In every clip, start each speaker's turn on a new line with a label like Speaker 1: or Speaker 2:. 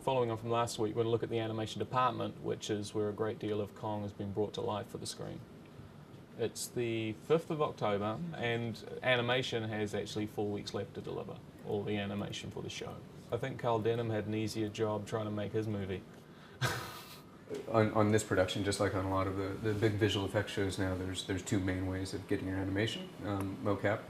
Speaker 1: Following on from last week, we're going to look at the animation department, which is where a great deal of Kong has been brought to life for the screen. It's the 5th of October, and animation has actually 4 weeks left to deliver all the animation for the show. I think Carl Denham had an easier job trying to make his movie.
Speaker 2: On this production, just like on a lot of the big visual effects shows now, there's two main ways of getting your animation. Mocap,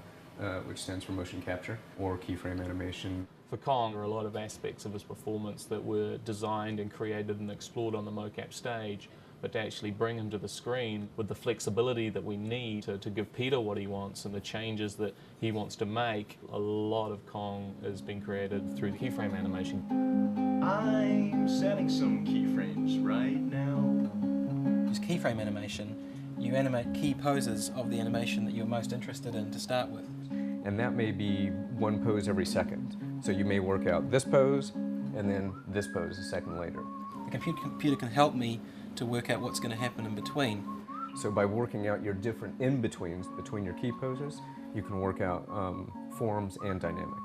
Speaker 2: which stands for motion capture, or keyframe animation.
Speaker 1: For Kong, there are a lot of aspects of his performance that were designed and created and explored on the mocap stage, but to actually bring him to the screen with the flexibility that we need to give Peter what he wants and the changes that he wants to make, a lot of Kong has been created through the keyframe animation.
Speaker 3: I'm setting some keyframes right now.
Speaker 4: Use keyframe animation. You animate key poses of the animation that you're most interested in to start with.
Speaker 2: And that may be one pose every second. So you may work out this pose, and then this pose a second later.
Speaker 4: The computer can help me to work out what's going to happen in between.
Speaker 2: So by working out your different in-betweens between your key poses, you can work out forms and dynamic.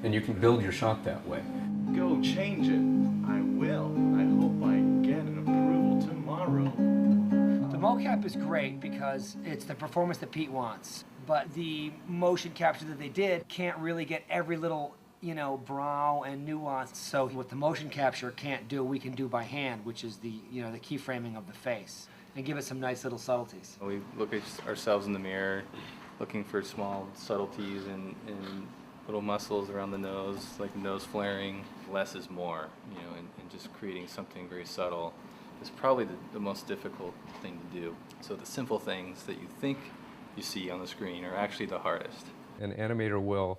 Speaker 2: And you can build your shot that way.
Speaker 3: Go change it. I will. I hope I get an approval tomorrow.
Speaker 5: The mocap is great because it's the performance that Pete wants. But the motion capture that they did can't really get every little, brow and nuance. So what the motion capture can't do, we can do by hand, which is the keyframing of the face, and give it some nice little subtleties.
Speaker 6: We look at ourselves in the mirror, looking for small subtleties and little muscles around the nose, like nose flaring. Less is more, and just creating something very subtle is probably the most difficult thing to do. So the simple things that you think you see on the screen are actually the hardest.
Speaker 2: An animator will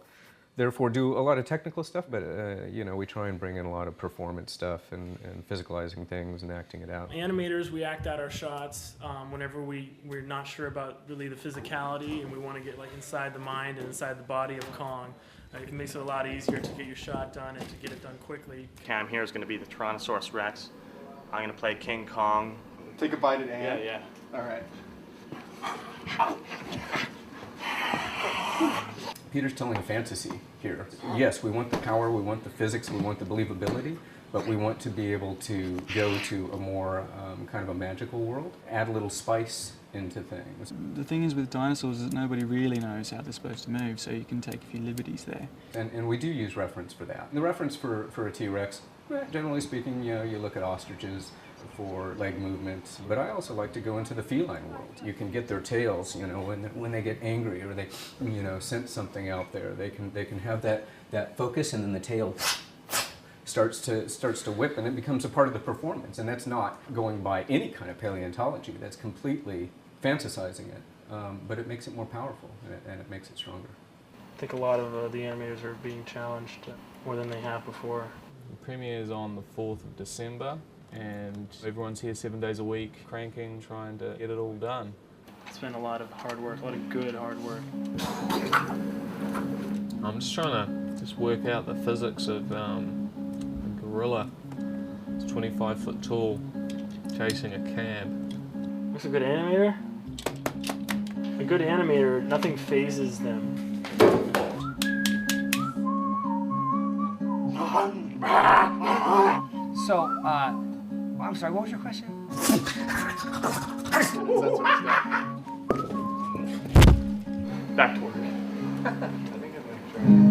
Speaker 2: therefore do a lot of technical stuff, but we try and bring in a lot of performance stuff and physicalizing things and acting it out.
Speaker 7: Animators, we act out our shots whenever we're not sure about really the physicality and we want to get inside the mind and inside the body of Kong. It makes it a lot easier to get your shot done and to get it done quickly.
Speaker 8: Cam here is going to be the Tyrannosaurus Rex. I'm going to play King Kong.
Speaker 3: Take a bite at Anne.
Speaker 8: Yeah.
Speaker 3: All right.
Speaker 2: Peter's telling a fantasy here. Yes, we want the power, we want the physics, we want the believability, but we want to be able to go to a more kind of a magical world, add a little spice into things.
Speaker 9: The thing is with dinosaurs is that nobody really knows how they're supposed to move, so you can take a few liberties there.
Speaker 2: And we do use reference for that. The reference for a T-Rex, generally speaking, you look at ostriches for leg movements, but I also like to go into the feline world. You can get their tails, when they get angry or they, sense something out there. They can have that focus, and then the tail starts to whip, and it becomes a part of the performance. And that's not going by any kind of paleontology. That's completely fantasizing it, but it makes it more powerful and it makes it stronger.
Speaker 7: I think a lot of the animators are being challenged more than they have before.
Speaker 1: The premiere is on the 4th of December, and everyone's here 7 days a week, cranking, trying to get it all done.
Speaker 7: It's been a lot of hard work, a lot of good hard work.
Speaker 1: I'm just trying to work out the physics of a gorilla. It's 25 foot tall, chasing a cab.
Speaker 7: What's a good animator? A good animator, nothing phases them.
Speaker 5: So, I'm sorry, what was your question?
Speaker 8: Back to work. I think I'm